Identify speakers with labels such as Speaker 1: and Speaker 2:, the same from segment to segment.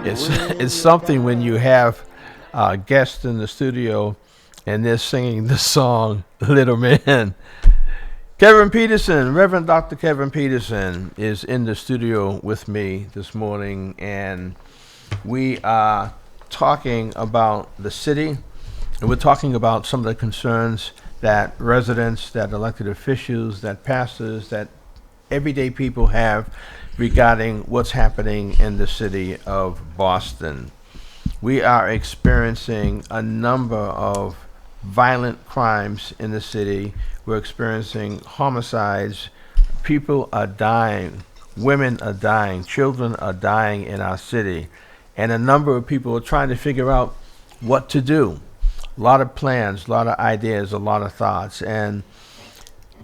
Speaker 1: it's something when you have guests in the studio and they're singing the song Little Man. Kevin Peterson, Reverend Dr. Kevin Peterson, is in the studio with me this morning, and we are talking about the city, and we're talking about some of the concerns that residents, that elected officials, that pastors, that everyday people have regarding what's happening in the city of Boston. We are experiencing a number of violent crimes in the city. We're experiencing homicides. People are dying. Women are dying. Children are dying in our city. And a number of people are trying to figure out what to do. A lot of plans, a lot of ideas, a lot of thoughts. And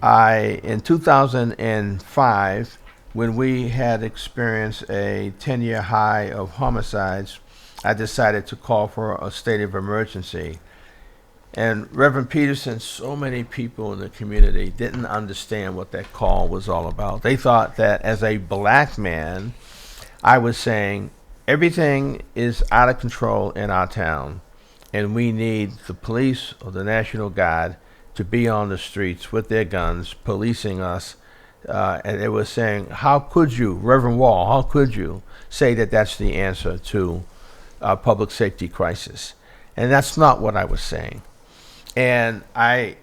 Speaker 1: in 2005, when we had experienced a 10-year high of homicides, I decided to call for a state of emergency. And Reverend Peterson, so many people in the community didn't understand what that call was all about. They thought that as a black man, I was saying everything is out of control in our town, and we need the police or the National Guard to be on the streets with their guns, policing us. And they were saying, how could you, Reverend Wall, how could you say that that's the answer to our public safety crisis? And that's not what I was saying. And I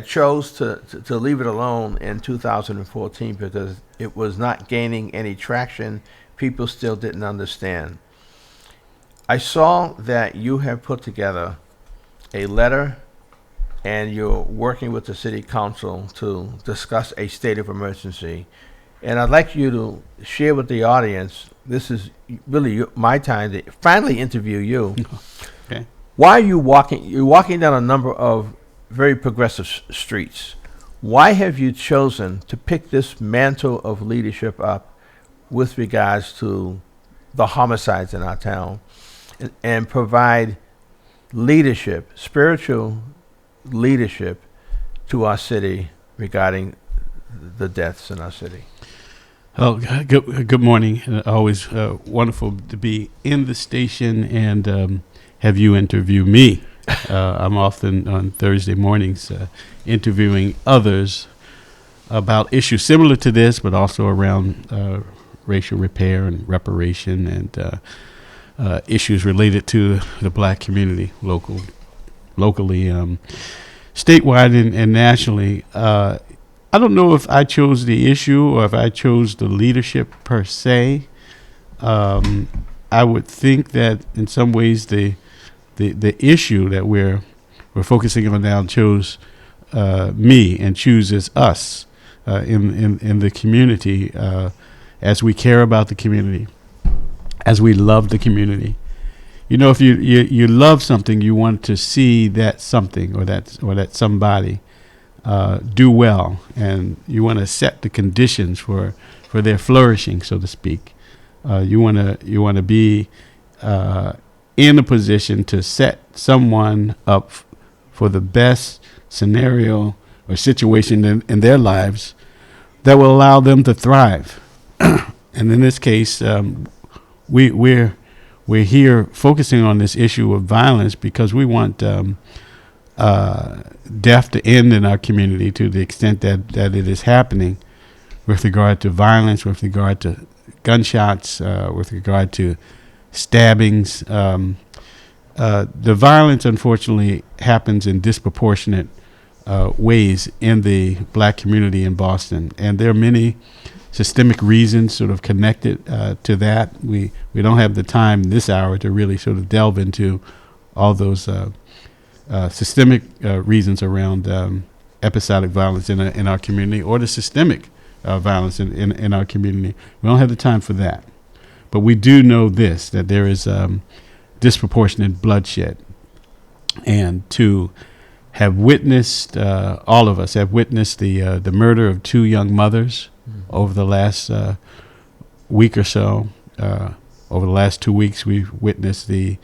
Speaker 1: chose to leave it alone in 2014 because it was not gaining any traction. People still didn't understand. I saw that you have put together a letter and you're working with the city council to discuss a state of emergency. And I'd like you to share with the audience, this is really my time to finally interview you.
Speaker 2: Okay.
Speaker 1: Why are you walking? You're walking down a number of very progressive streets. Why have you chosen to pick this mantle of leadership up with regards to the homicides in our town and provide leadership, spiritual leadership to our city regarding the deaths in our city?
Speaker 2: Oh, good morning. Always wonderful to be in the station and have you interview me. I'm often on Thursday mornings interviewing others about issues similar to this, but also around racial repair and reparation and issues related to the black community, locally, statewide, and nationally. I don't know if I chose the issue or if I chose the leadership per se. I would think that in some ways the issue that we're focusing on now chose me and chooses us in the community as we care about the community, as we love the community. You know, if you love something, you want to see that something or that somebody do well, and you want to set the conditions for their flourishing, so to speak. You want to be in a position to set someone up for the best scenario or situation in their lives that will allow them to thrive. And in this case, we're here focusing on this issue of violence because we want death to end in our community to the extent that it is happening, with regard to violence, with regard to gunshots, with regard to stabbings. The violence, unfortunately, happens in disproportionate ways in the black community in Boston, and there are many systemic reasons sort of connected to that. We don't have the time this hour to really sort of delve into all those systemic reasons around episodic violence in our community, or the systemic violence in our community. We don't have the time for that. But we do know this, that there is disproportionate bloodshed. And to have witnessed, all of us have witnessed the murder of two young mothers over the last week or so. Over the last 2 weeks, we've witnessed the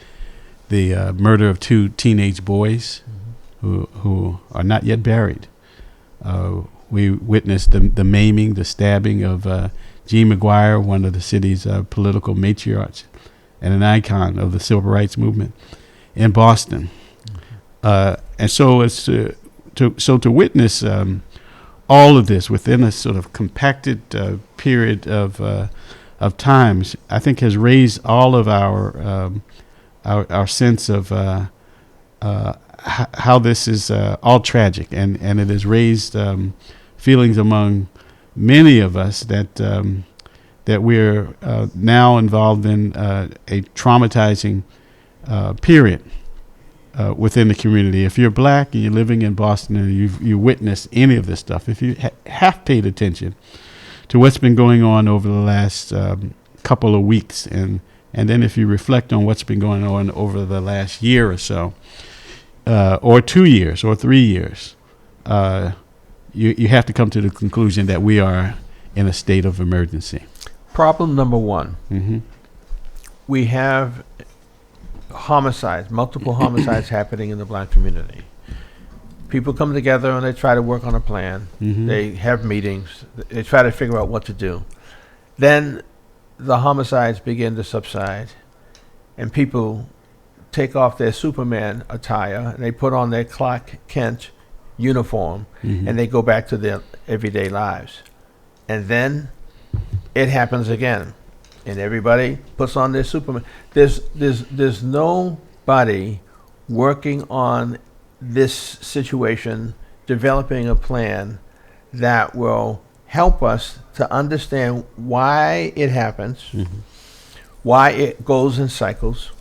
Speaker 2: murder of two teenage boys who are not yet buried. We witnessed the maiming, the stabbing of Jean McGuire, one of the city's political matriarchs, and an icon of the civil rights movement in Boston. And so it's to witness all of this within a sort of compacted period of times, I think has raised all of our sense of how this is all tragic, and it has raised feelings among many of us that we're now involved in a traumatizing period within the community. If you're black and you're living in Boston and you witness any of this stuff, if you have paid attention to what's been going on over the last couple of weeks, and then if you reflect on what's been going on over the last year or so, or 2 years or 3 years, you have to come to the conclusion that we are in a state of emergency.
Speaker 1: Problem number one.
Speaker 2: Mm-hmm.
Speaker 1: We have homicides, multiple homicides happening in the black community. People come together and they try to work on a plan.
Speaker 2: Mm-hmm.
Speaker 1: They have meetings. They try to figure out what to do. Then the homicides begin to subside, and people take off their Superman attire and they put on their Clark Kent uniform,
Speaker 2: Mm-hmm.
Speaker 1: and they go back to their everyday lives. And then it happens again, and everybody puts on their Superman. There's nobody working on this situation, developing a plan that will help us to understand why it happens,
Speaker 2: Mm-hmm.
Speaker 1: why it goes in cycles,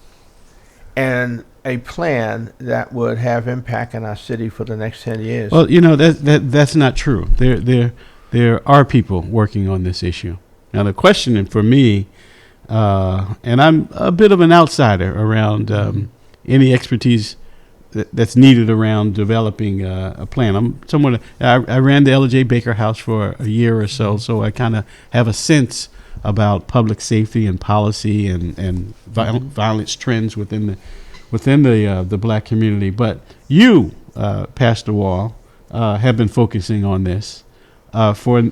Speaker 1: and a plan that would have impact in our city for the next 10 years.
Speaker 2: Well, that's not true. There are people working on this issue. Now, the question for me, and I'm a bit of an outsider around any expertise that's needed around developing a plan. I ran the Ella J. Baker House for a year or so I kind of have a sense about public safety and policy and violence trends within the black community. But you, Pastor Wall, have been focusing on this for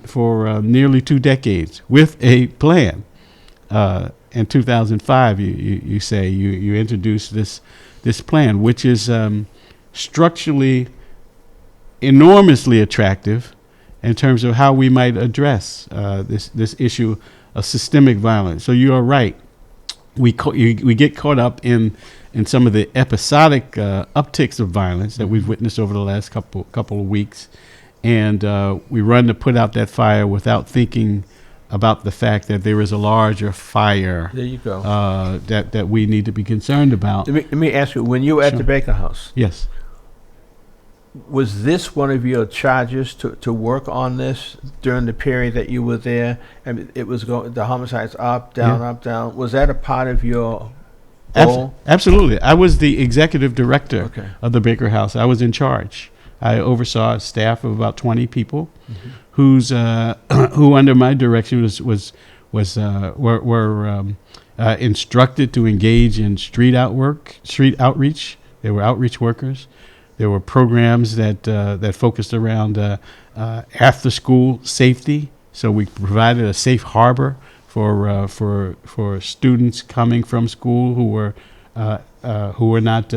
Speaker 2: nearly 2 decades with a plan. In 2005, you say you introduced this plan, which is structurally enormously attractive in terms of how we might address this issue of systemic violence. So you are right. We get caught up in some of the episodic upticks of violence that we've witnessed over the last couple of weeks, and we run to put out that fire without thinking about the fact that there is a larger fire.
Speaker 1: There you go.
Speaker 2: That we need to be concerned about.
Speaker 1: Let me ask you, when you were at the Baker House,
Speaker 2: Yes.
Speaker 1: was this one of your charges to work on this during the period that you were there? And it was the homicides up, down,
Speaker 2: Yeah.
Speaker 1: up, down. Was that a part of your goal?
Speaker 2: Absolutely. I was the executive director
Speaker 1: Okay.
Speaker 2: of the Baker House. I was in charge. I oversaw a staff of about 20 people, who under my direction were instructed to engage in street outreach. They were outreach workers. There were programs that focused around after school safety. So we provided a safe harbor for students coming from school who were not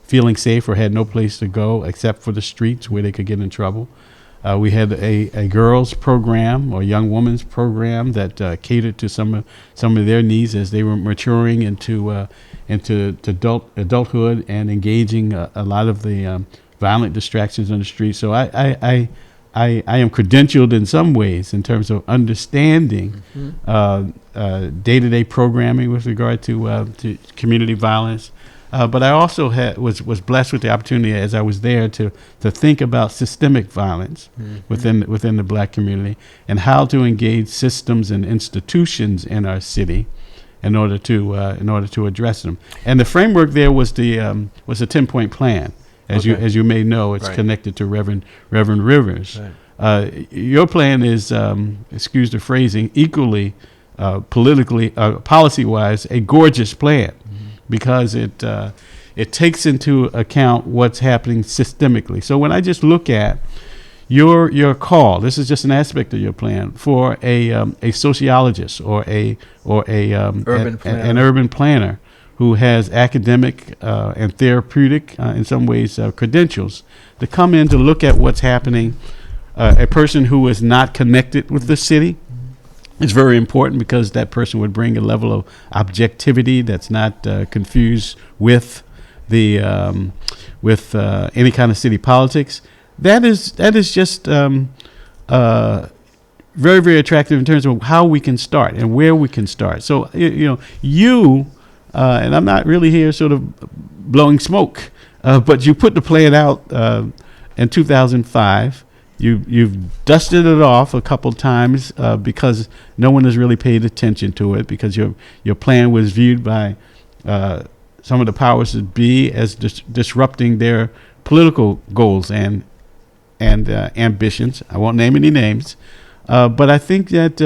Speaker 2: feeling safe or had no place to go except for the streets where they could get in trouble. We had a girls program or young women's program that catered to some of their needs as they were maturing into adulthood and engaging a lot of the violent distractions on the street. So I am credentialed in some ways in terms of understanding day-to-day programming with regard to community violence. But I also was blessed with the opportunity as I was there to think about systemic violence within the black community and how to engage systems and institutions in our city in order to address them. And the framework there was a 10-point plan. As you may know, it's connected to Reverend Rivers. Right. Your plan is, excuse the phrasing, equally politically, policy-wise, a gorgeous plan. Because it takes into account what's happening systemically. So when I just look at, your call. This is just an aspect of your plan for a sociologist or an urban planner who has academic and therapeutic, in some ways, credentials to come in to look at what's happening. A person who is not connected with the city is very important, because that person would bring a level of objectivity that's not confused with the any kind of city politics. That is just very, very attractive in terms of how we can start and where we can start. So and I'm not really here sort of blowing smoke, but you put the plan out in 2005. You've dusted it off a couple times because no one has really paid attention to it, because your plan was viewed by some of the powers that be as disrupting their political goals and ambitions. I won't name any names, but I think that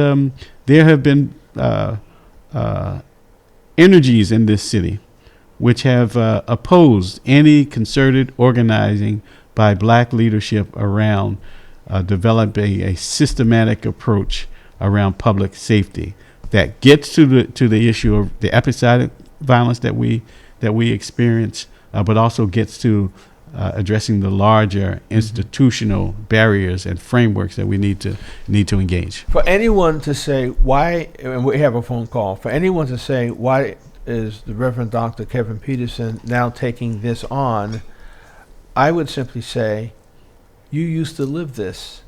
Speaker 2: there have been energies in this city which have opposed any concerted organizing by black leadership around developing a systematic approach around public safety that gets to the issue of the episodic violence that we experience, but also gets to addressing the larger institutional barriers and frameworks that we need to engage.
Speaker 1: For anyone to say why, and we have a phone call, for anyone to say why is the Reverend Dr. Kevin Peterson now taking this on, I would simply say, you used to live this.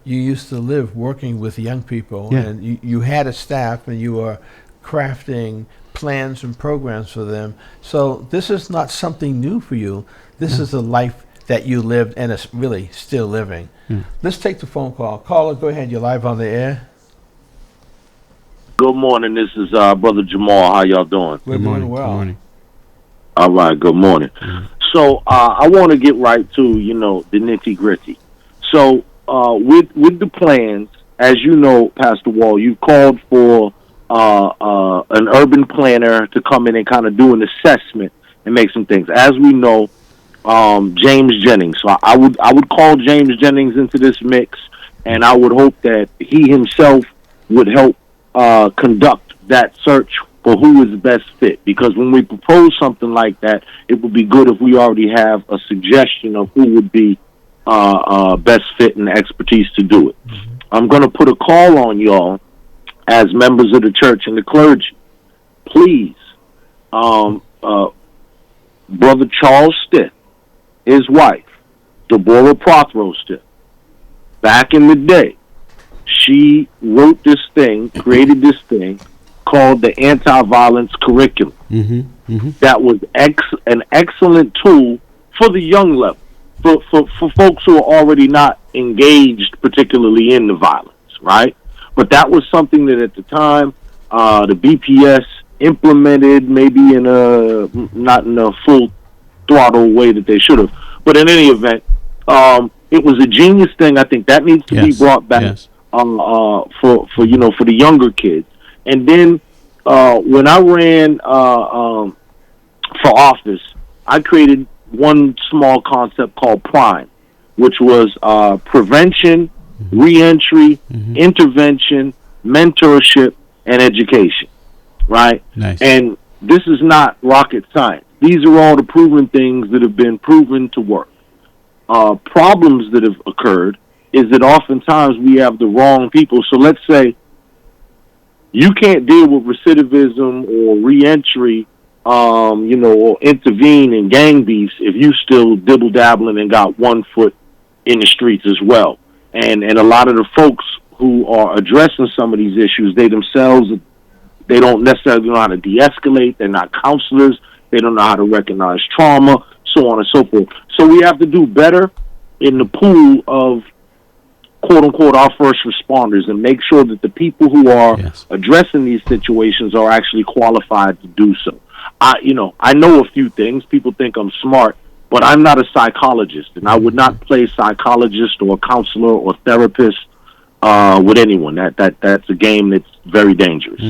Speaker 1: You used to live working with young people, and you had a staff, and you were crafting plans and programs for them. So this is not something new for you. This is a life that you lived and is really still living. Let's take the phone call. Caller, go ahead. You're live on the air.
Speaker 3: Good morning. This is Brother Jamal. How y'all doing?
Speaker 1: We're doing well.
Speaker 2: Good morning.
Speaker 3: All right. Good morning. So I want to get right to, the nitty gritty. So with the plans, as you know, Pastor Wall, you called for an urban planner to come in and kind of do an assessment and make some things. As we know, James Jennings. So I would call James Jennings into this mix, and I would hope that he himself would help conduct that search for who is best fit. Because when we propose something like that, it would be good if we already have a suggestion of who would be best fit and expertise to do it. I'm going to put a call on y'all as members of the church and the clergy. Please, Brother Charles Stiff, his wife, Deborah Prothero Stiff, back in the day, she wrote this thing, created this thing called the Anti-Violence Curriculum. That was an excellent tool for the young level, for folks who are already not engaged particularly in the violence, right? But that was something that at the time the BPS implemented, maybe not in a full throttle way that they should have. But in any event, it was a genius thing. I think that needs to be brought back for the younger kids. And then when I ran for office, I created one small concept called PRIME, which was prevention, reentry, intervention, mentorship, and education, right?
Speaker 2: Nice.
Speaker 3: And this is not rocket science. These are all the proven things that have been proven to work. Problems that have occurred is that oftentimes we have the wrong people. So let's say you can't deal with recidivism or reentry, or intervene in gang beefs if you still dibble-dabbling and got one foot in the streets as well. And a lot of the folks who are addressing some of these issues, they themselves, they don't necessarily know how to de-escalate. They're not counselors. They don't know how to recognize trauma, so on and so forth. So we have to do better in the pool of, quote-unquote, our first responders, and make sure that the people who are addressing these situations are actually qualified to do so. I know a few things. People think I'm smart, but I'm not a psychologist, and I would not play psychologist or counselor or therapist with anyone. That's a game that's very dangerous.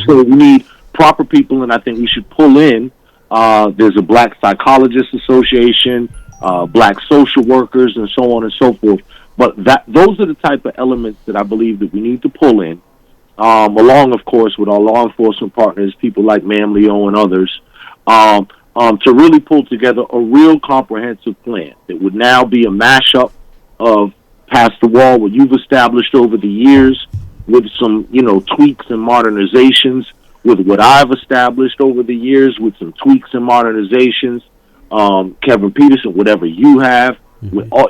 Speaker 3: So we need proper people, and I think we should pull in. There's a Black Psychologists Association, Black social workers, and so on and so forth. But those are the type of elements that I believe that we need to pull in, along, of course, with our law enforcement partners, people like Ma'am Leo and others, to really pull together a real comprehensive plan that would now be a mashup of Pastor Wall, what you've established over the years, with some, tweaks and modernizations, with what I've established over the years, with some tweaks and modernizations, Kevin Peterson, whatever you have, with all,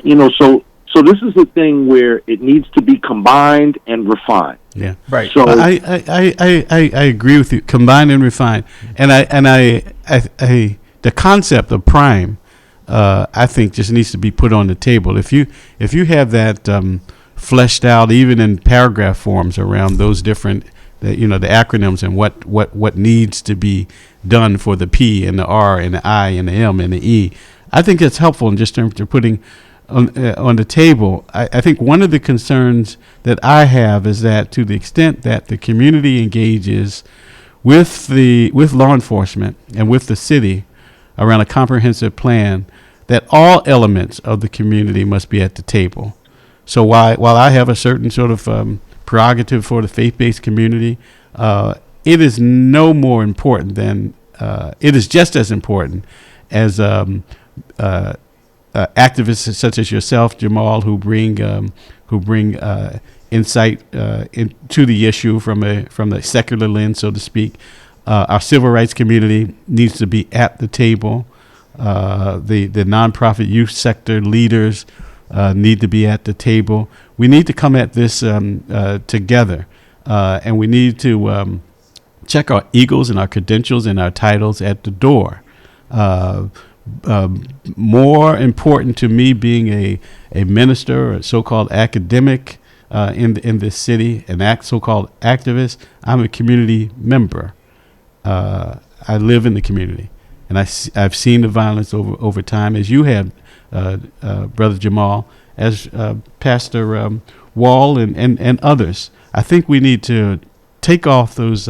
Speaker 3: so this is a thing where it needs to be combined and refined.
Speaker 2: Yeah,
Speaker 1: Right.
Speaker 2: So I agree with you. Combine and refine, and the concept of prime, I think, just needs to be put on the table. If you have that fleshed out, even in paragraph forms around those different, the acronyms and what needs to be done for the P and the R and the I and the M and the E, I think it's helpful in just terms of putting on the table. I think one of the concerns that I have is that, to the extent that the community engages with law enforcement and with the city around a comprehensive plan, that all elements of the community must be at the table. So while I have a certain sort of prerogative for the faith-based community, it is no more important than it is just as important as activists such as yourself, Jamal, who bring insight into the issue from a secular lens, so to speak. Our civil rights community needs to be at the table. The nonprofit youth sector leaders need to be at the table. We need to come at this together, and we need to check our egos and our credentials and our titles at the door. More important to me, being a minister or a so-called academic in this city, so-called activist, I'm a community member. I live in the community, and I've seen the violence over time, as you have, Brother Jamal, as Pastor Wall and others. I think we need to take off those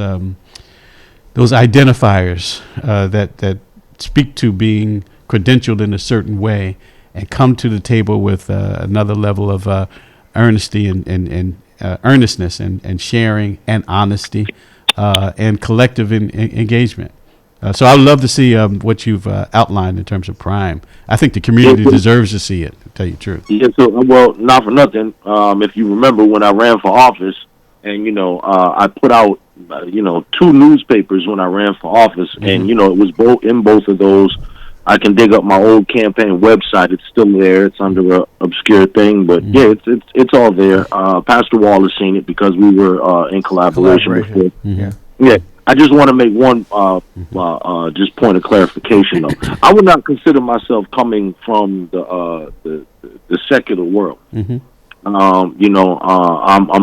Speaker 2: identifiers that speak to being credentialed in a certain way, and come to the table with another level of earnesty and earnestness and sharing and honesty and collective engagement. So I would love to see what you've outlined in terms of prime. I think the community deserves to see it, to tell you the truth.
Speaker 3: Yeah, so, well, not for nothing. If you remember when I ran for office, and, I put out, 2 newspapers when I ran for office, and, it was in both of those. I can dig up my old campaign website. It's still there. It's under a obscure thing, but yeah, it's all there. Pastor Wall has seen it because we were in collaboration before. Yeah. I just want to make one just point of clarification, though. I would not consider myself coming from the secular world. I'm a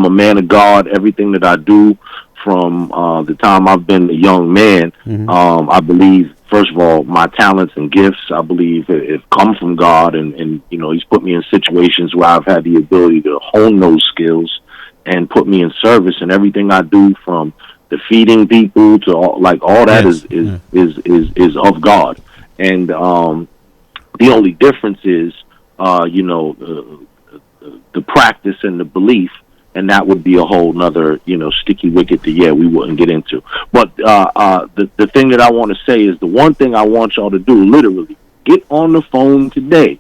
Speaker 3: man of God. Everything that I do from the time I've been a young man, I believe, first of all, my talents and gifts, I believe, have come from God, and He's put me in situations where I've had the ability to hone those skills and put me in service, and everything I do, from defeating people to all that, is of God. And the only difference is the practice and the belief, and that would be a whole nother sticky wicket that we wouldn't get into. But the thing that I want to say is, the one thing I want y'all to do, literally, get on the phone today.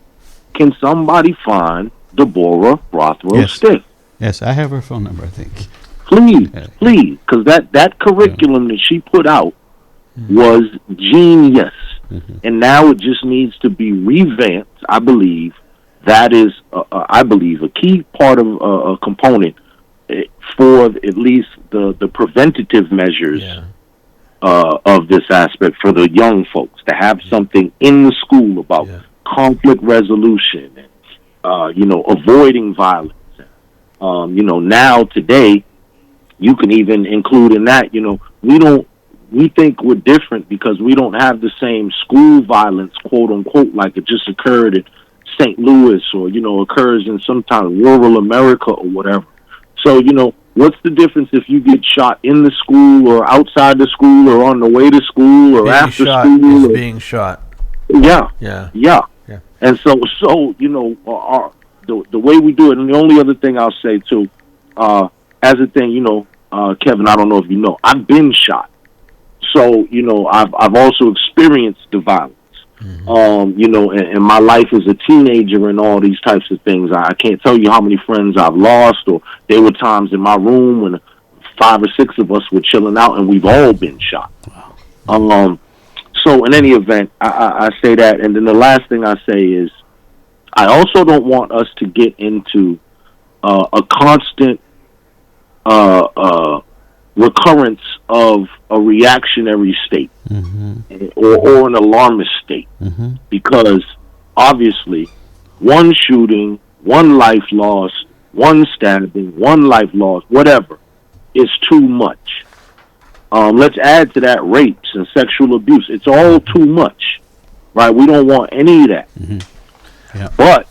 Speaker 3: Can somebody find Deborah Rothwell Stiff?
Speaker 2: Yes, I have her phone number, I think.
Speaker 3: Please, because that curriculum that she put out was genius, and now it just needs to be revamped. I believe that is, a key part of a component for at least the preventative measures of this aspect for the young folks, to have something in the school about conflict resolution and avoiding violence. Now today, you can even include in that, we think we're different because we don't have the same school violence, quote unquote, like it just occurred at St. Louis, or, occurs in some kind of rural America or whatever. So, what's the difference if you get shot in the school or outside the school or on the way to school or after school?
Speaker 1: Being shot.
Speaker 3: Yeah. And so, the way we do it, and the only other thing I'll say too, as a thing, Kevin, I don't know if you know, I've been shot, so I've also experienced the violence. In my life as a teenager and all these types of things, I can't tell you how many friends I've lost, or there were times in my room when 5 or 6 of us were chilling out and we've all been shot. So in any event, I say that. And then the last thing I say is, I also don't want us to get into a constant recurrence of a reactionary state, or an alarmist state, because obviously one shooting, one life lost, one stabbing, one life lost, whatever, is too much. Let's add to that rapes and sexual abuse. It's all too much, right? We don't want any of that.
Speaker 2: Yeah.
Speaker 3: But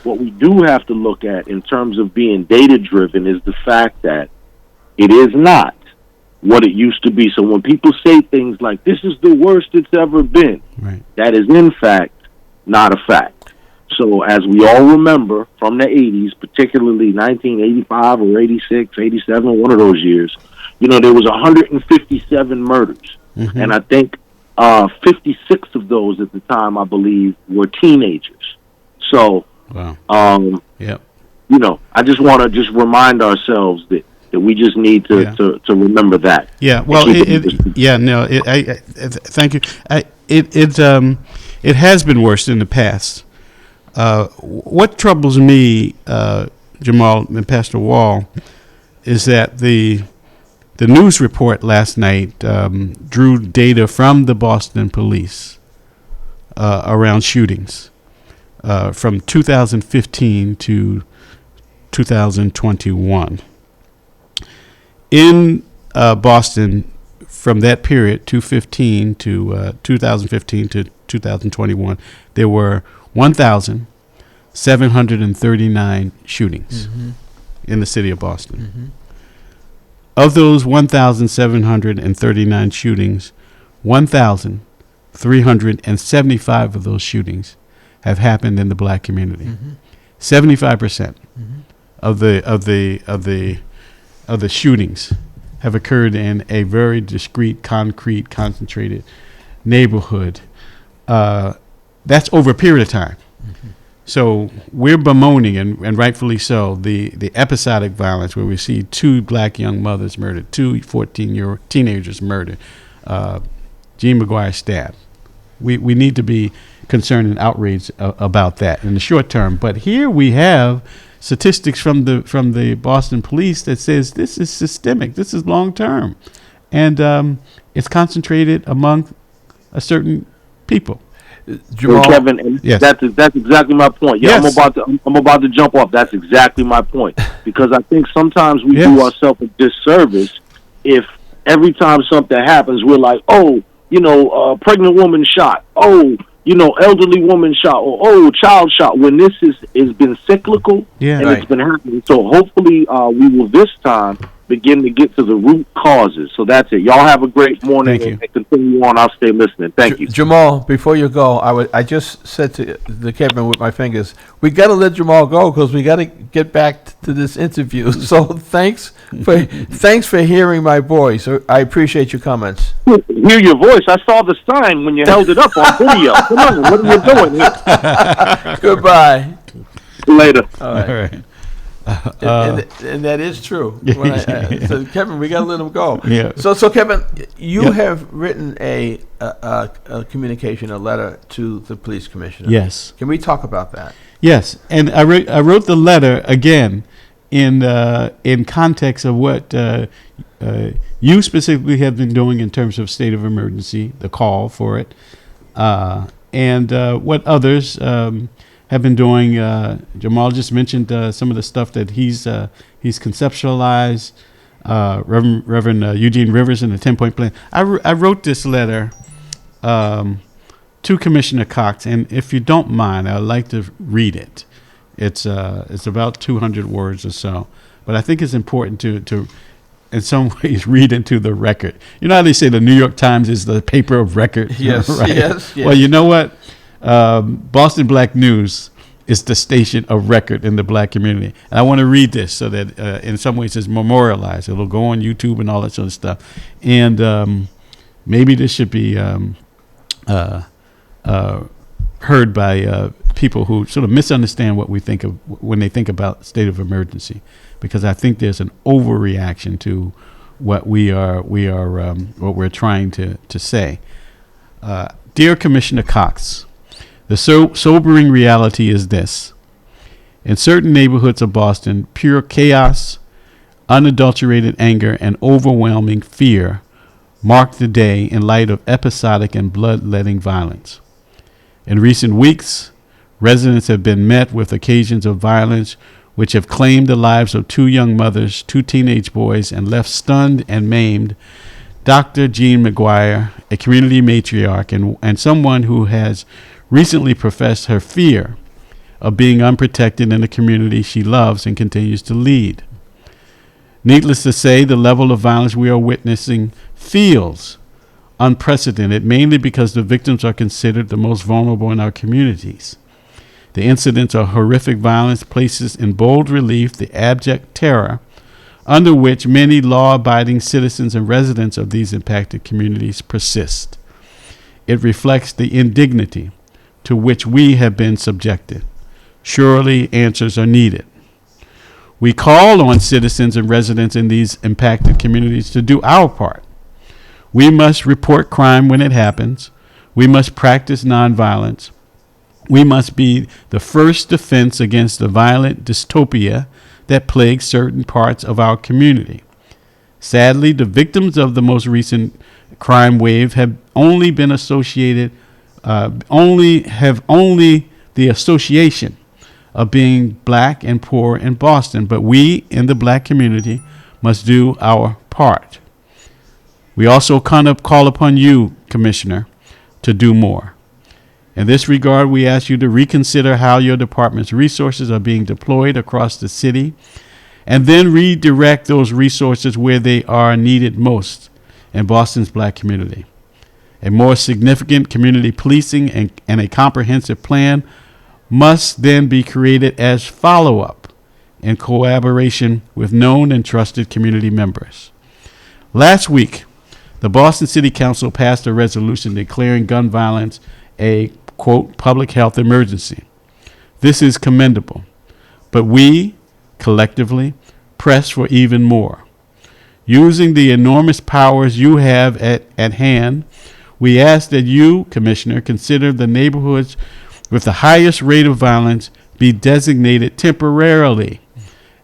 Speaker 3: what we do have to look at in terms of being data-driven is the fact that it is not what it used to be. So when people say things like, this is the worst it's ever been,
Speaker 2: Right.
Speaker 3: that is in fact not a fact. So as we all remember from the 80s, particularly 1985 or 86, 87, one of those years, there was 157 murders. And I think 56 of those at the time, I believe, were teenagers. So,
Speaker 2: Wow. Yep.
Speaker 3: I just want to just remind ourselves that we just need to remember that.
Speaker 2: Yeah. Well, thank you. It has been worse in the past. What troubles me, Jamal and Pastor Wall, is that the news report last night drew data from the Boston police around shootings from 2015 to 2021. In Boston, from that period, 2015 to 2021, there were 1,739 shootings in the city of Boston. Of those 1,739 shootings, 1,375 of those shootings have happened in the black community. 75% of the shootings have occurred in a very discrete, concrete, concentrated neighborhood. That's over a period of time. So we're bemoaning, and rightfully so, the episodic violence where we see 2 black young mothers murdered, 2 14-year-old teenagers murdered, Jean McGuire stabbed. We need to be concerned and outraged about that in the short term. But here we have statistics from the Boston police that says this is systemic, this is long term, and it's concentrated among a certain people.
Speaker 3: Jamal, Kevin,
Speaker 2: yes.
Speaker 3: that's exactly my point. Yeah,
Speaker 2: Yes.
Speaker 3: I'm about to jump off. That's exactly my point, because I think sometimes we do ourselves a disservice if every time something happens we're like, pregnant woman shot, elderly woman shot, or child shot, when this has been cyclical and it's been happening. So hopefully we will this time begin to get to the root causes. So that's it. Y'all have a great morning and continue on. I'll stay listening. Thank you.
Speaker 1: Jamal, before you go, I just said to the Kevin with my fingers, we got to let Jamal go because we got to get back to this interview. So thanks for hearing my voice. I appreciate your comments.
Speaker 3: Hear your voice. I saw the sign when you held it up on video. Come on, what are you doing here?
Speaker 1: Goodbye.
Speaker 3: Later.
Speaker 1: All right. And that is true. So Kevin, we got to let him go.
Speaker 2: Yeah.
Speaker 1: So Kevin, you have written a communication, a letter to the police commissioner.
Speaker 2: Yes.
Speaker 1: Can we talk about that?
Speaker 2: Yes, and I wrote the letter again in context of what you specifically have been doing in terms of state of emergency, the call for it, and what others have been doing. Jamal just mentioned some of the stuff that he's conceptualized. Reverend Eugene Rivers in the 10-point plan. I wrote this letter to Commissioner Cox, and if you don't mind, I'd like to read it. It's about 200 words or so, but I think it's important to in some ways read into the record. You know how they say the New York Times is the paper of record?
Speaker 1: Yes,
Speaker 2: right?
Speaker 1: yes.
Speaker 2: Well, you know what? Boston Black News is the station of record in the black community. And I want to read this so that in some ways it's memorialized. It'll go on YouTube and all that sort of stuff. And maybe this should be heard by people who sort of misunderstand what we think of when they think about state of emergency, because I think there's an overreaction to what what we're trying to say. Dear Commissioner Cox, the sobering reality is this. In certain neighborhoods of Boston, pure chaos, unadulterated anger, and overwhelming fear mark the day in light of episodic and bloodletting violence. In recent weeks, residents have been met with occasions of violence which have claimed the lives of 2 young mothers, 2 teenage boys, and left stunned and maimed Dr. Jean McGuire, a community matriarch and someone who has recently professed her fear of being unprotected in the community she loves and continues to lead. Needless to say, the level of violence we are witnessing feels unprecedented, mainly because the victims are considered the most vulnerable in our communities. The incidents of horrific violence places in bold relief the abject terror under which many law-abiding citizens and residents of these impacted communities persist. It reflects the indignity to which we have been subjected. Surely answers are needed. We call on citizens and residents in these impacted communities to do our part. We must report crime when it happens. We must practice nonviolence. We must be the first defense against the violent dystopia that plagues certain parts of our community. Sadly, the victims of the most recent crime wave have only been associated, only the association of being black and poor in Boston, but we in the black community must do our part. We also call upon you, Commissioner, to do more. In this regard, we ask you to reconsider how your department's resources are being deployed across the city, and then redirect those resources where they are needed most in Boston's black community. A more significant community policing and a comprehensive plan must then be created as follow-up in collaboration with known and trusted community members. Last week, the Boston City Council passed a resolution declaring gun violence a, quote, public health emergency. This is commendable, but we, collectively, press for even more. Using the enormous powers you have at hand, we ask that you, Commissioner, consider the neighborhoods with the highest rate of violence be designated temporarily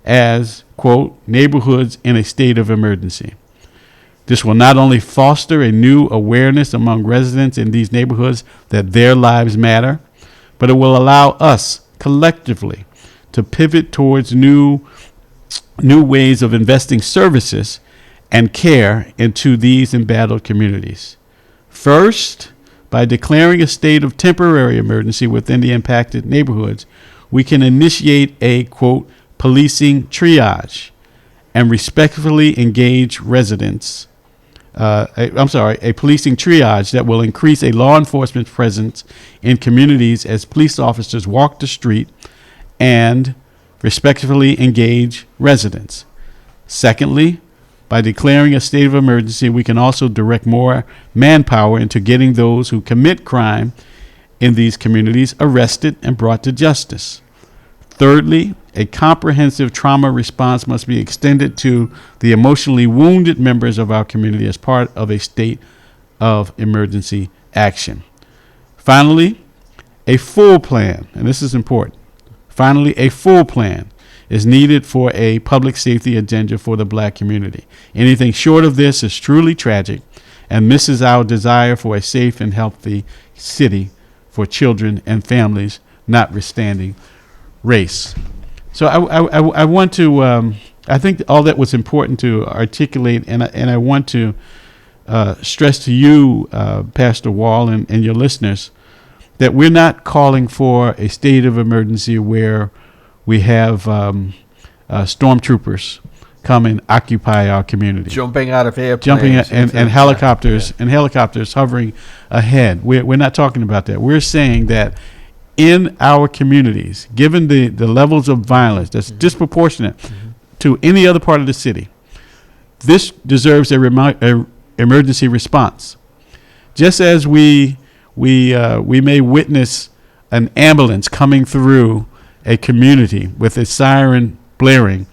Speaker 2: as, quote, neighborhoods in a state of emergency. This will not only foster a new awareness among residents in these neighborhoods that their lives matter, but it will allow us collectively to pivot towards new ways of investing services and care into these embattled communities. First, by declaring a state of temporary emergency within the impacted neighborhoods, we can initiate a, quote, policing triage and respectfully engage residents. A policing triage that will increase a law enforcement presence in communities as police officers walk the street and respectfully engage residents. Secondly, by declaring a state of emergency, we can also direct more manpower into getting those who commit crime in these communities arrested and brought to justice. Thirdly, a comprehensive trauma response must be extended to the emotionally wounded members of our community as part of a state of emergency action. Finally, a full plan, and this is important, a full plan is needed for a public safety agenda for the black community. Anything short of this is truly tragic and misses our desire for a safe and healthy city for children and families, notwithstanding race. So I want to, I think all that was important to articulate, and I want to stress to you, Pastor Wall, and your listeners, that we're not calling for a state of emergency where we have stormtroopers come and occupy our community,
Speaker 1: jumping out of airplanes,
Speaker 2: and helicopters hovering ahead. We're not talking about that. We're saying that in our communities, given the levels of violence that's disproportionate to any other part of the city, this deserves a emergency response. Just as we may witness an ambulance coming through a community with a siren blaring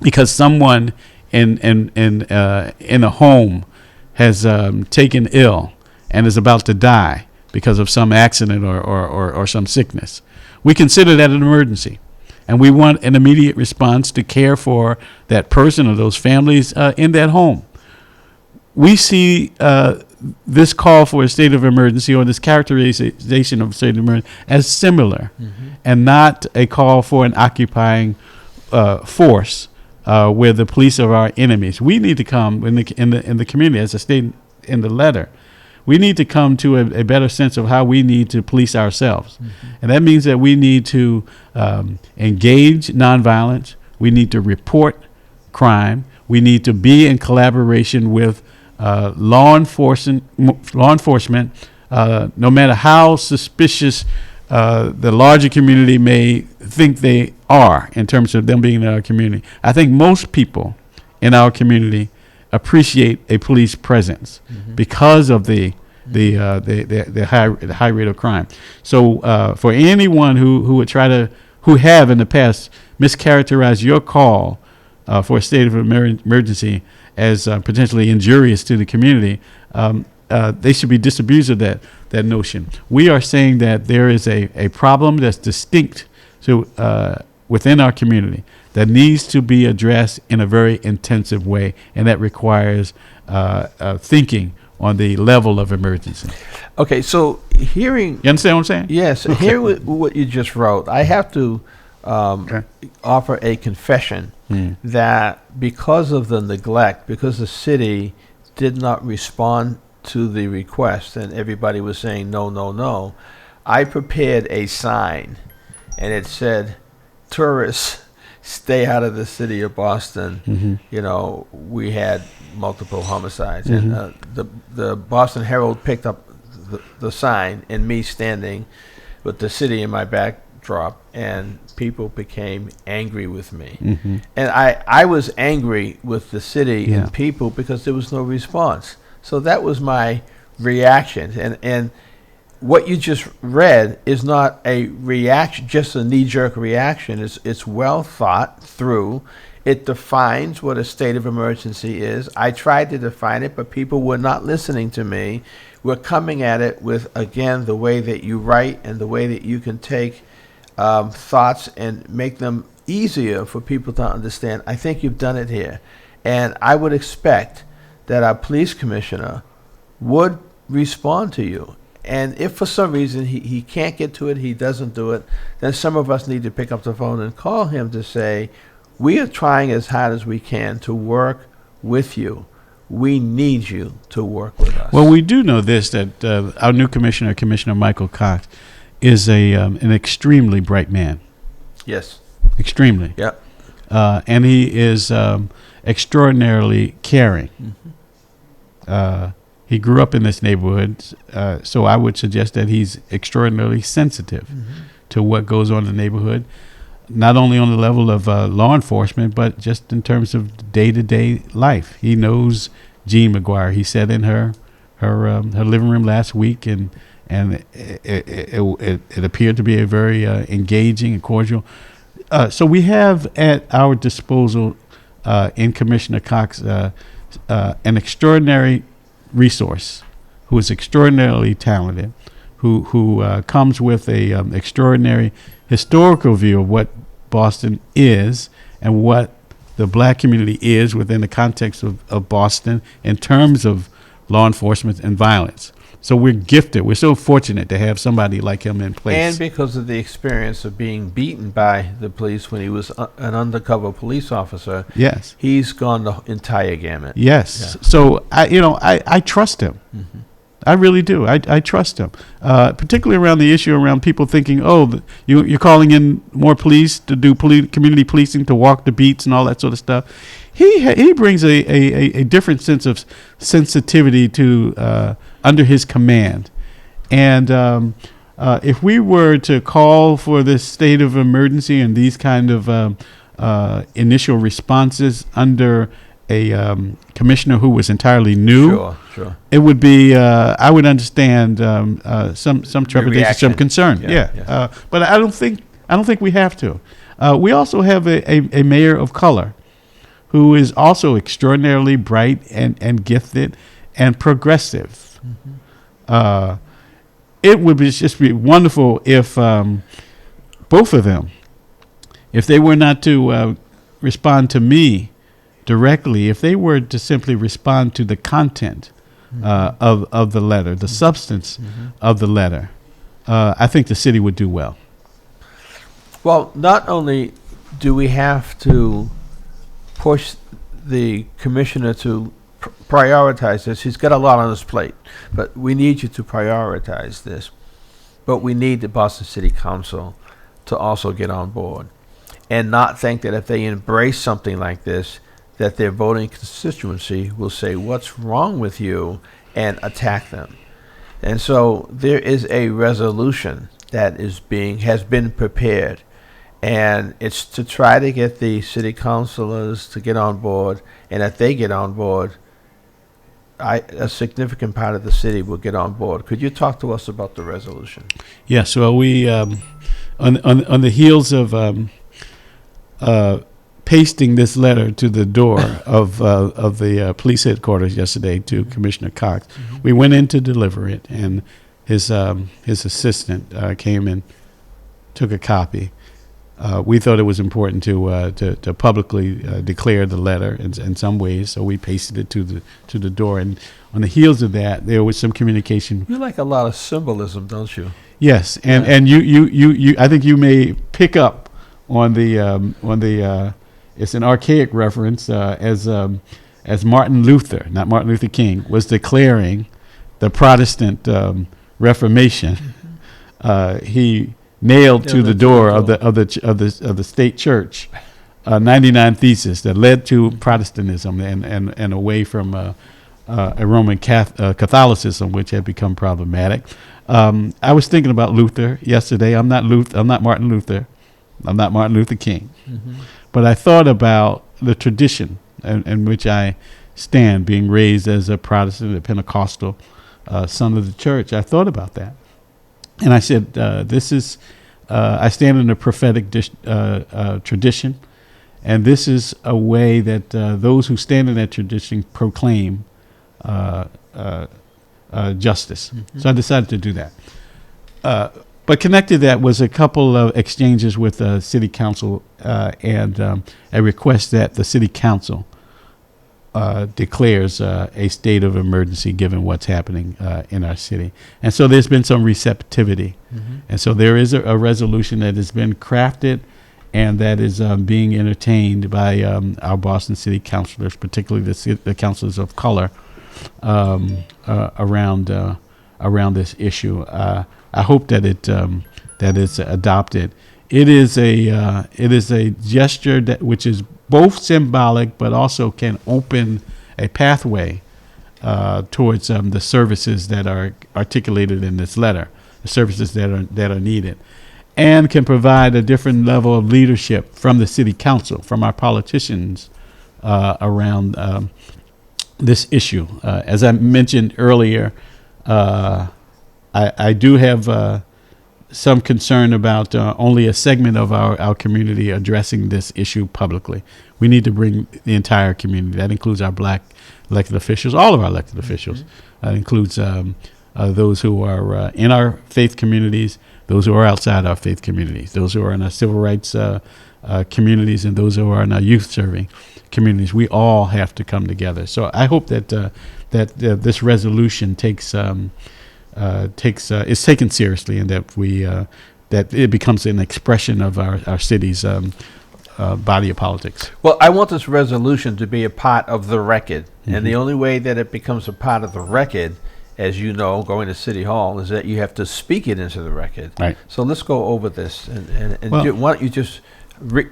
Speaker 2: because someone in a home has taken ill and is about to die because of some accident or some sickness. We consider that an emergency, and we want an immediate response to care for that person or those families in that home. We see this call for a state of emergency, or this characterization of a state of emergency, as similar, and not a call for an occupying force where the police are our enemies. We need to come in the community, as I stated in the letter. We need to come to a better sense of how we need to police ourselves. And that means that we need to engage nonviolence. We need to report crime. We need to be in collaboration with law enforcement, no matter how suspicious the larger community may think they are in terms of them being in our community. I think most people in our community appreciate a police presence because of the high rate of crime. So for anyone who have in the past mischaracterized your call for a state of emergency as potentially injurious to the community, they should be disabused of that notion. We are saying that there is a problem that's distinct to within our community that needs to be addressed in a very intensive way, and that requires thinking on the level of emergency.
Speaker 1: Okay, so hearing...
Speaker 2: You understand what I'm saying?
Speaker 1: Yes,
Speaker 2: Okay.
Speaker 1: hearing what you just wrote, I have to offer a confession that because of the neglect, because the city did not respond to the request and everybody was saying no, no, no, I prepared a sign and it said, tourists, stay out of the city of Boston. You know, we had multiple homicides. And the Boston Herald picked up the sign and me standing with the city in my backdrop, and people became angry with me. And I was angry with the city and people because there was no response. So that was my reaction. And what you just read is not a reaction, just a knee-jerk reaction. It's well thought through. It defines what a state of emergency is. I tried to define it, but people were not listening to me. We're coming at it with, again, the way that you write and the way that you can take thoughts and make them easier for people to understand. I think you've done it here. And I would expect that our police commissioner would respond to you. And if for some reason he can't get to it, he doesn't do it, then some of us need to pick up the phone and call him to say, we are trying as hard as we can to work with you. We need you to work with us.
Speaker 2: Well, we do know this, that our new commissioner, Commissioner Michael Cox, is an extremely bright man.
Speaker 1: Yes.
Speaker 2: Extremely.
Speaker 1: Yep.
Speaker 2: And he is extraordinarily caring. He grew up in this neighborhood, so I would suggest that he's extraordinarily sensitive to what goes on in the neighborhood, not only on the level of law enforcement, but just in terms of day-to-day life. He knows Jean McGuire. He sat in her living room last week, and it appeared to be a very engaging and cordial. So we have at our disposal in Commissioner Cox an extraordinary resource who is extraordinarily talented, who comes with a extraordinary historical view of what Boston is and what the black community is within the context of Boston in terms of law enforcement and violence. So we're gifted. We're so fortunate to have somebody like him in place.
Speaker 1: And because of the experience of being beaten by the police when he was an undercover police officer,
Speaker 2: yes,
Speaker 1: he's gone the entire gamut.
Speaker 2: Yes.
Speaker 1: Yeah.
Speaker 2: So I trust him. I really do. I trust him, particularly around the issue around people thinking, you're calling in more police to do community policing, to walk the beats and all that sort of stuff. He brings a different sense of sensitivity to under his command, and If we were to call for this state of emergency and these kind of initial responses under a commissioner who was entirely new,
Speaker 1: Sure.
Speaker 2: it would be. I would understand some trepidation,
Speaker 1: reaction.
Speaker 2: some concern.
Speaker 1: Yeah.
Speaker 2: But I don't think we have to. We also have a mayor of color who is also extraordinarily bright and gifted and progressive. It would just be wonderful if both of them, if they were not to respond to me directly, if they were to simply respond to the content of the letter, the substance of the letter, I think the city would do well.
Speaker 1: Well, not only do we have to push the commissioner to prioritize this, he's got a lot on his plate, but we need you to prioritize this. But we need the Boston City Council to also get on board and not think that if they embrace something like this, that their voting constituency will say, "What's wrong with you?" and attack them. And so there is a resolution that has been prepared, and it's to try to get the city councilors to get on board, and if they get on board, a significant part of the city will get on board. Could you talk to us about the resolution?
Speaker 2: Yes. Well, we on the heels of pasting this letter to the door of the police headquarters yesterday to Commissioner Cox, we went in to deliver it, and his assistant came and took a copy. We thought it was important to publicly declare the letter in some ways, so we pasted it to the door. And on the heels of that, there was some communication.
Speaker 1: You like a lot of symbolism, don't you?
Speaker 2: Yes, and you I think you may pick up on the it's an archaic reference as Martin Luther, not Martin Luther King, was declaring the Protestant Reformation. He nailed to the door of the state church 99 theses that led to Protestantism and away from a Roman Catholicism, which had become problematic. I was thinking about Luther yesterday. I'm not Martin Luther. I'm not Martin Luther King. But I thought about the tradition in which I stand, being raised as a Protestant, a Pentecostal son of the church. I thought about that. And I said, I stand in a prophetic tradition, and this is a way that those who stand in that tradition proclaim justice. So I decided to do that. But connected to that was a couple of exchanges with the city council and a request that the city council declares a state of emergency given what's happening in our city. And so there's been some receptivity. And so there is a resolution that has been crafted and that is being entertained by our Boston City councilors, particularly the councilors of color, around this issue. I hope that it's adopted. It is a gesture which is both symbolic, but also can open a pathway towards the services that are articulated in this letter, the services that are needed, and can provide a different level of leadership from the city council, from our politicians around this issue. As I mentioned earlier, I do have some concern about only a segment of our community addressing this issue publicly. We need to bring the entire community. That includes our black elected officials, all of our elected officials. That includes those who are in our faith communities, those who are outside our faith communities, those who are in our civil rights communities, and those who are in our youth serving communities. We all have to come together. So I hope that this resolution is taken seriously, and that that it becomes an expression of our city's body of politics.
Speaker 1: Well, I want this resolution to be a part of the record, and the only way that it becomes a part of the record, as you know, going to City Hall, is that you have to speak it into the record.
Speaker 2: Right.
Speaker 1: So let's go over this, and
Speaker 2: Well,
Speaker 1: why don't you just?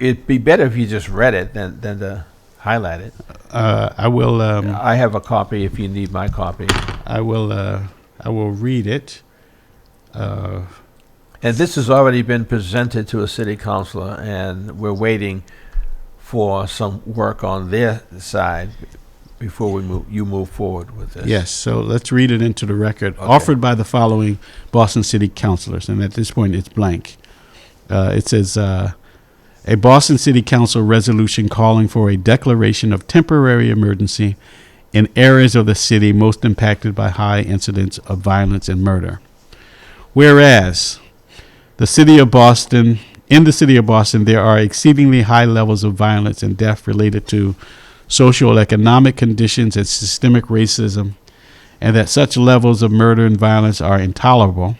Speaker 1: It'd be better if you just read it than to highlight it.
Speaker 2: I will.
Speaker 1: I have a copy if you need my copy.
Speaker 2: I will read it.
Speaker 1: And this has already been presented to a city councilor, and we're waiting for some work on their side before you move forward with this.
Speaker 2: Yes, so let's read it into the record.
Speaker 1: Okay.
Speaker 2: Offered by the following Boston City councilors, and at this point it's blank. It says, a Boston City Council resolution calling for a declaration of temporary emergency in areas of the city most impacted by high incidents of violence and murder. Whereas in the city of Boston, there are exceedingly high levels of violence and death related to social economic conditions and systemic racism, and that such levels of murder and violence are intolerable.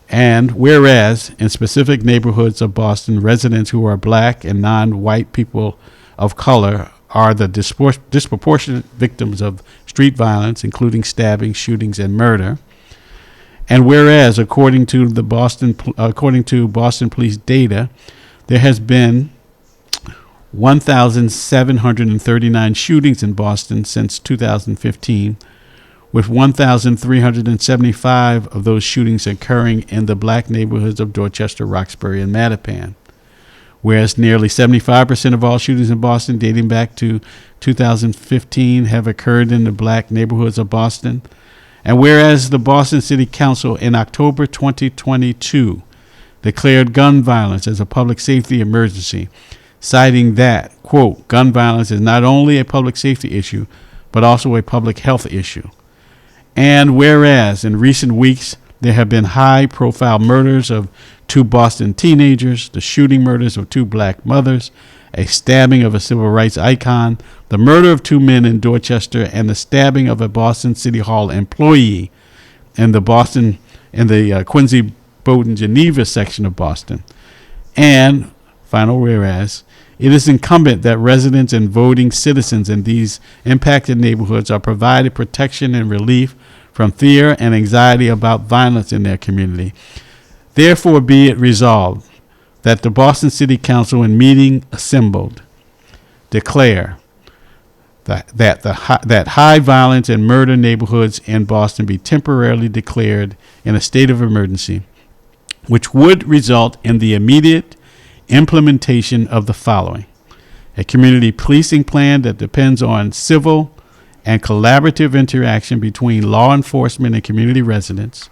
Speaker 2: And whereas in specific neighborhoods of Boston, residents who are black and non-white people of color are the disproportionate victims of street violence, including stabbing, shootings, and murder. And whereas, according to Boston Police data, there has been 1,739 shootings in Boston since 2015, with 1,375 of those shootings occurring in the black neighborhoods of Dorchester, Roxbury, and Mattapan. Whereas nearly 75% of all shootings in Boston dating back to 2015 have occurred in the black neighborhoods of Boston. And whereas the Boston City Council in October 2022 declared gun violence as a public safety emergency, citing that, quote, gun violence is not only a public safety issue, but also a public health issue. And whereas in recent weeks there have been high-profile murders of 2 Boston teenagers, the shooting murders of 2 black mothers, a stabbing of a civil rights icon, the murder of 2 men in Dorchester, and the stabbing of a Boston City Hall employee in the Quincy Bowdoin Geneva section of Boston. And, final whereas, it is incumbent that residents and voting citizens in these impacted neighborhoods are provided protection and relief from fear and anxiety about violence in their community. Therefore, be it resolved that the Boston City Council, in meeting assembled, declare that high violence and murder neighborhoods in Boston be temporarily declared in a state of emergency, which would result in the immediate implementation of the following: a community policing plan that depends on civil and collaborative interaction between law enforcement and community residents,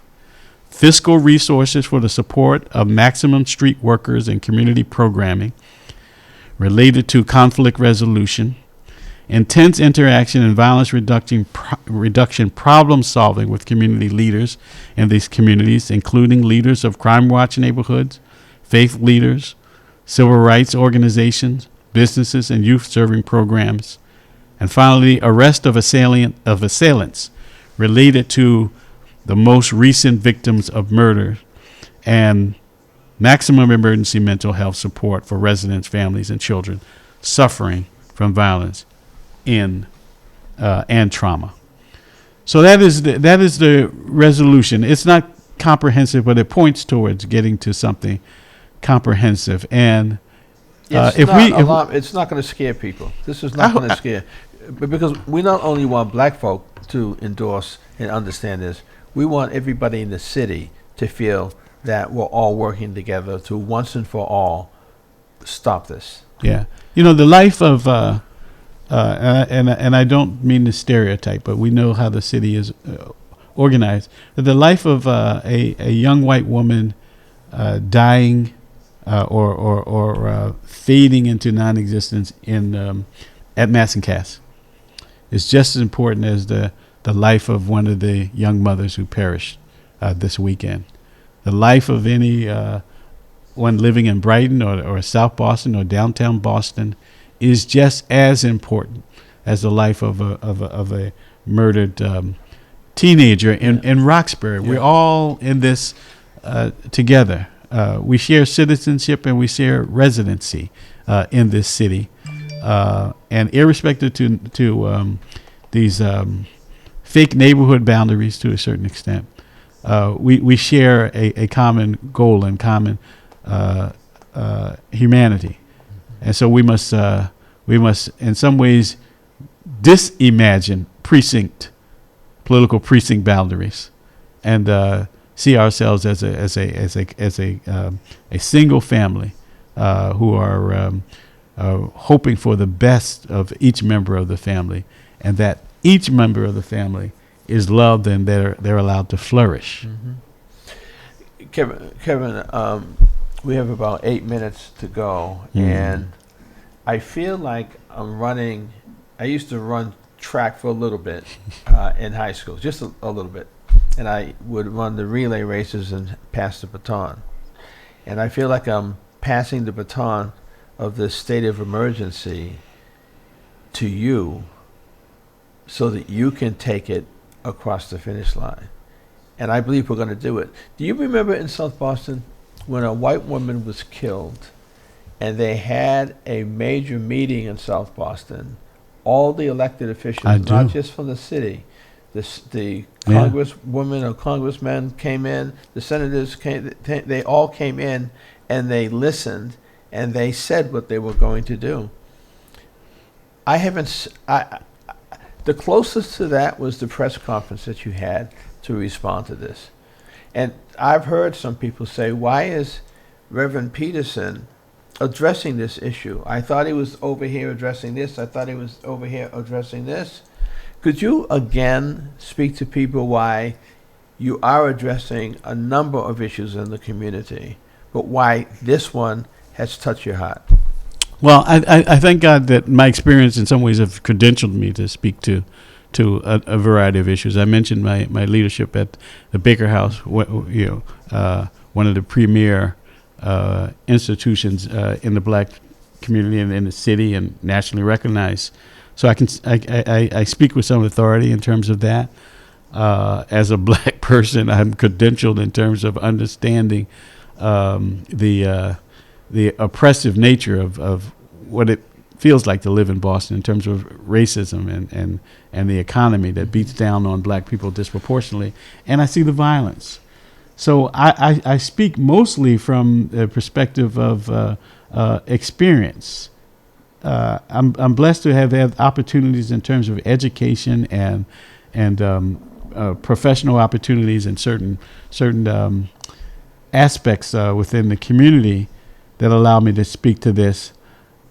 Speaker 2: fiscal resources for the support of maximum street workers and community programming related to conflict resolution, intense interaction and violence reduction problem solving with community leaders in these communities, including leaders of Crime Watch neighborhoods, faith leaders, civil rights organizations, businesses, and youth serving programs. And finally, arrest of assailants related to the most recent victims of murder, and maximum emergency mental health support for residents, families, and children suffering from violence and trauma. So that is the resolution. It's not comprehensive, but it points towards getting to something comprehensive. And
Speaker 1: it's not going to scare people. This is not going to scare, because we not only want black folk to endorse and understand this, we want everybody in the city to feel that we're all working together to once and for all stop this.
Speaker 2: Yeah, the life of and I don't mean to stereotype, but we know how the city is organized. The life of a young white woman dying or fading into non-existence at Mass and Cass is just as important as the life of one of the young mothers who perished this weekend. The life of any one living in Brighton or South Boston or downtown Boston is just as important as the life of a murdered teenager in Roxbury. Yeah. We're all in this together. We share citizenship and we share residency in this city, and irrespective to these fake neighborhood boundaries to a certain extent, we share a common goal and common humanity, and so we must in some ways disimagine political precinct boundaries, and see ourselves as a single family who are hoping for the best of each member of the family, and that each member of the family is loved and they're allowed to flourish.
Speaker 1: Kevin, we have about 8 minutes to go, and I feel like I'm running. I used to run track for a little bit in high school, just a little bit, and I would run the relay races and pass the baton. And I feel like I'm passing the baton of this state of emergency to you so that you can take it across the finish line. And I believe we're going to do it. Do you remember in South Boston when a white woman was killed and they had a major meeting in South Boston? All the elected officials, not just from the city, the congresswoman or congressman came in, the senators came, they all came in and they listened and they said what they were going to do. The closest to that was the press conference that you had to respond to this. And I've heard some people say, why is Reverend Peterson addressing this issue? I thought he was over here addressing this. I thought he was over here addressing this. Could you again speak to people why you are addressing a number of issues in the community, but why this one has touched your heart?
Speaker 2: Well, I thank God that my experience in some ways have credentialed me to speak to a variety of issues. I mentioned my leadership at the Baker House, one of the premier institutions in the black community and in the city and nationally recognized. So I speak with some authority in terms of that. As a black person, I'm credentialed in terms of understanding the oppressive nature of what it feels like to live in Boston in terms of racism and the economy that beats down on black people disproportionately. And I see the violence. So I speak mostly from the perspective of experience. I'm blessed to have had opportunities in terms of education and professional opportunities in certain aspects within the community that allow me to speak to this.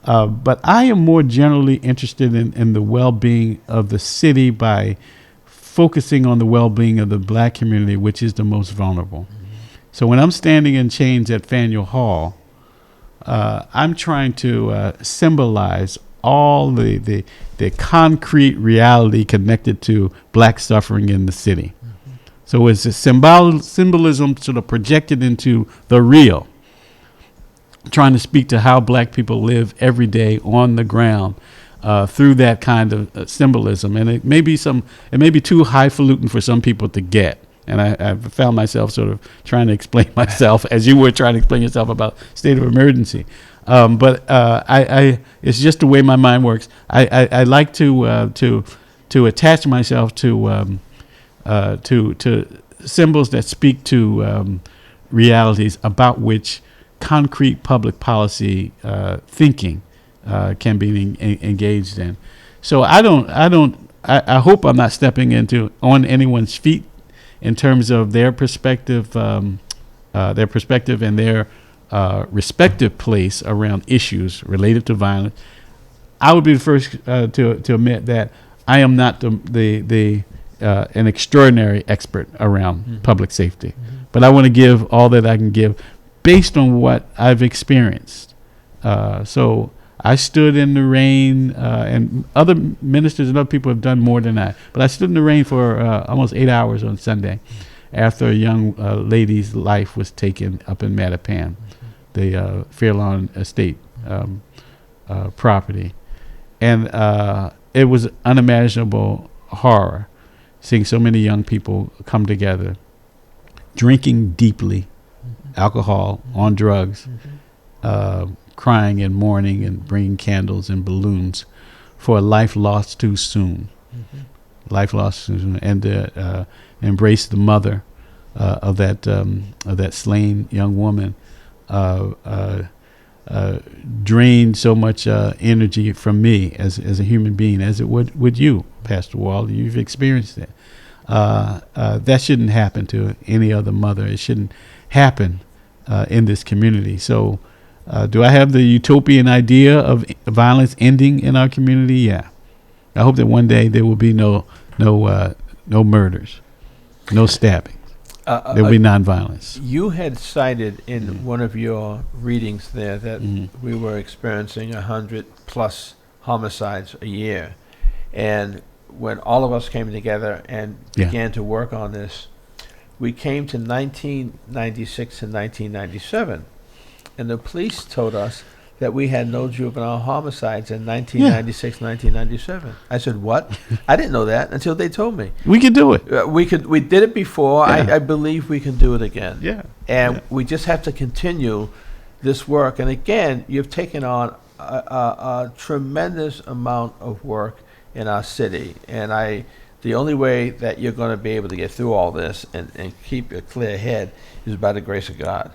Speaker 2: But I am more generally interested in the well-being of the city by focusing on the well-being of the black community, which is the most vulnerable. Mm-hmm. So when I'm standing in chains at Faneuil Hall, I'm trying to symbolize all the concrete reality connected to black suffering in the city. Mm-hmm. So it's a symbolism sort of projected into the real, trying to speak to how black people live every day on the ground through that kind of symbolism. And it may be too highfalutin for some people to get. And I've found myself sort of trying to explain myself as you were trying to explain yourself about state of emergency. But it's just the way my mind works. I like to attach myself to symbols that speak to realities about which concrete public policy thinking can be engaged in. So I hope I'm not stepping on anyone's feet in terms of their perspective and their respective place around issues related to violence. I would be the first to admit that I am not an extraordinary expert around public safety, but I want to give all that I can give based on what I've experienced. So I stood in the rain, and other ministers and other people have done more than that. But I stood in the rain for almost 8 hours on Sunday after a young lady's life was taken up in Mattapan, the Fairlawn Estate property. And it was unimaginable horror seeing so many young people come together, drinking deeply, alcohol, on drugs, crying and mourning and bringing candles and balloons for a life lost too soon. Life lost too soon, and embrace the mother of that slain young woman. Drained so much energy from me as a human being, as it would you, Pastor Wall. You've experienced it. That shouldn't happen to any other mother. It shouldn't happen in this community. So, do I have the utopian idea of violence ending in our community? Yeah. I hope that one day there will be no murders, no stabbings. There will be nonviolence.
Speaker 1: You had cited in one of your readings there that we were experiencing 100 plus homicides a year. And when all of us came together and began to work on this, we came to 1996 and 1997. And the police told us that we had no juvenile homicides in 1996, 1997. I said, what? I didn't know that until they told me.
Speaker 2: We could do it.
Speaker 1: We did it before.
Speaker 2: Yeah.
Speaker 1: I believe we can do it again.
Speaker 2: Yeah.
Speaker 1: And we just have to continue this work. And again, you've taken on a tremendous amount of work in our city. And the only way that you're going to be able to get through all this and keep a clear head is by the grace of God.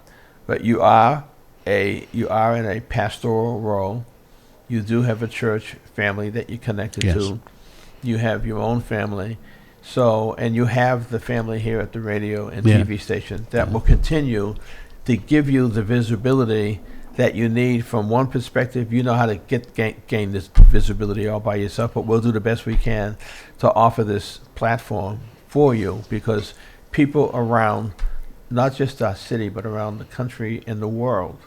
Speaker 1: But you are in a pastoral role. You do have a church family that you're connected to. You have your own family. So, and you have the family here at the radio and TV station that will continue to give you the visibility that you need from one perspective. You know how to gain this visibility all by yourself, but we'll do the best we can to offer this platform for you, because people around, not just our city, but around the country and the world,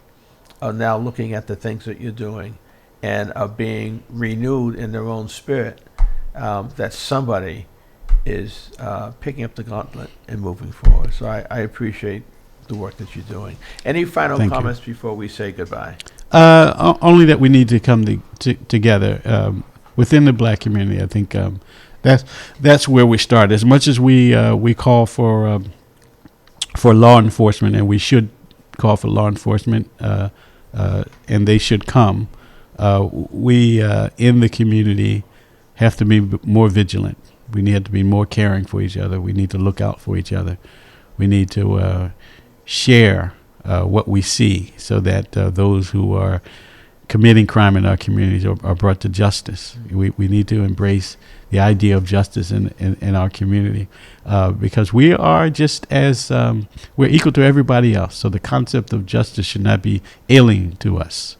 Speaker 1: are now looking at the things that you're doing and are being renewed in their own spirit, that somebody is picking up the gauntlet and moving forward. So I appreciate the work that you're doing. Any final comments before we say goodbye?
Speaker 2: Only that we need to come together within the black community. I think that's where we start. As much as we call for law enforcement, and we should call for law enforcement, and they should come. We in the community have to be more vigilant. We need to be more caring for each other. We need to look out for each other. We need to share what we see, so that those who are committing crime in our communities are brought to justice. We need to embrace the idea of justice in our community, because we are just as we're equal to everybody else. So the concept of justice should not be alien to us.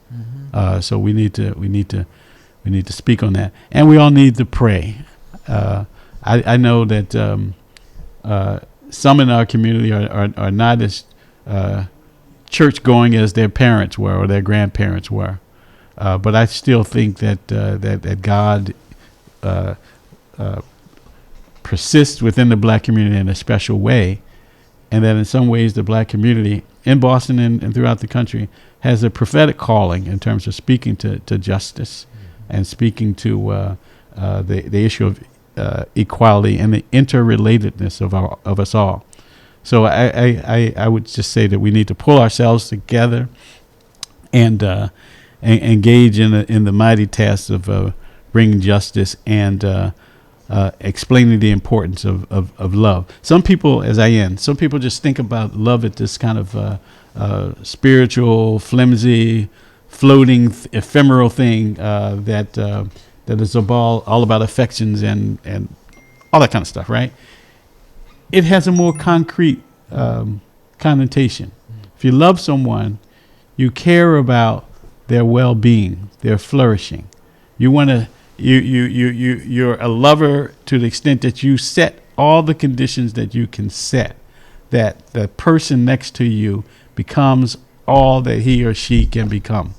Speaker 2: So we need to speak on that, and we all need to pray. I know that some in our community are not as church going as their parents were or their grandparents were, but I still think that God persists within the black community in a special way, and that in some ways the black community in Boston and throughout the country has a prophetic calling in terms of speaking to justice and speaking to the issue of equality and the interrelatedness of us all. So I would just say that we need to pull ourselves together and engage in the mighty task of bringing justice and explaining the importance of love. Some people, some people just think about love as this kind of spiritual, flimsy, floating, ephemeral thing that is all about affections and all that kind of stuff, right? It has a more concrete connotation. If you love someone, you care about their well-being, their flourishing. You're a lover to the extent that you set all the conditions that you can set, that the person next to you becomes all that he or she can become,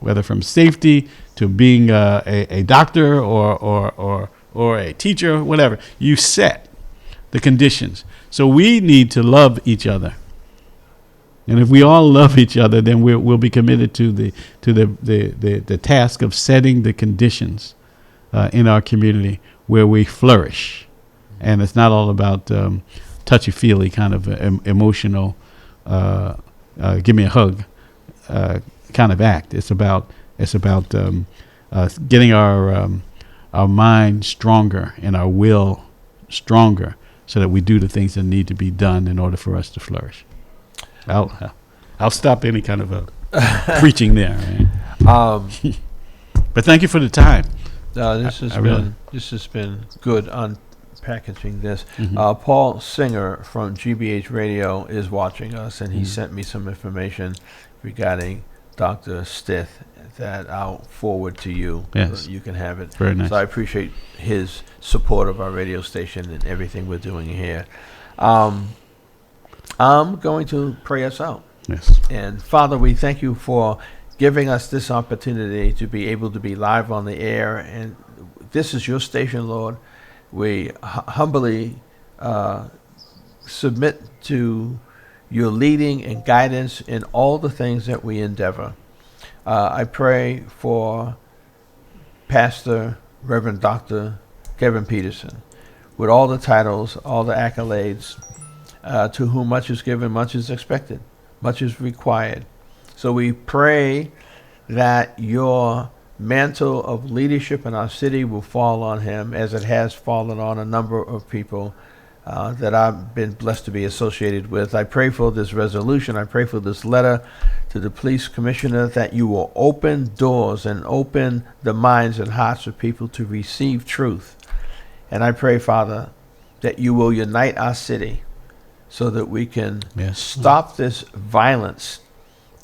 Speaker 2: whether from safety to being a doctor or a teacher, whatever. You set the conditions. So we need to love each other. And if we all love each other, then we'll be committed to the task of setting the conditions in our community where we flourish. And it's not all about touchy-feely kind of emotional, give me a hug kind of act. It's about getting our mind stronger and our will stronger, so that we do the things that need to be done in order for us to flourish. I'll stop any kind of preaching there. But thank you for the time.
Speaker 1: This has been good on packaging this.
Speaker 2: Mhm.
Speaker 1: Paul Singer from GBH Radio is watching us, and he sent me some information regarding Dr. Stith that I'll forward to you.
Speaker 2: Yes.
Speaker 1: So you can have it.
Speaker 2: Very nice.
Speaker 1: So I appreciate his support of our radio station and everything we're doing here. I'm going to pray us out.
Speaker 2: Yes.
Speaker 1: And Father, we thank you for giving us this opportunity to be able to be live on the air. And this is your station, Lord. We humbly submit to your leading and guidance in all the things that we endeavor. I pray for Pastor Reverend Dr. Kevin Peterson, with all the titles, all the accolades, to whom much is given, much is expected, much is required. So we pray that your mantle of leadership in our city will fall on him, as it has fallen on a number of people that I've been blessed to be associated with. I pray for this resolution. I pray for this letter to the police commissioner, that you will open doors and open the minds and hearts of people to receive truth. And I pray, Father, that you will unite our city so that we can stop this violence,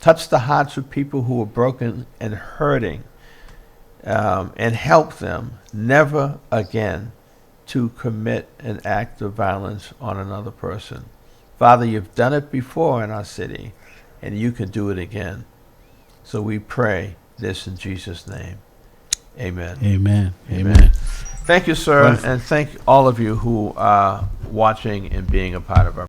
Speaker 1: touch the hearts of people who are broken and hurting, and help them never again to commit an act of violence on another person. Father, you've done it before in our city, and you can do it again. So we pray this in Jesus' name. Amen.
Speaker 2: Amen. Amen.
Speaker 1: Thank you, sir,
Speaker 2: Wonderful.
Speaker 1: and thank all of you who are watching and being a part of our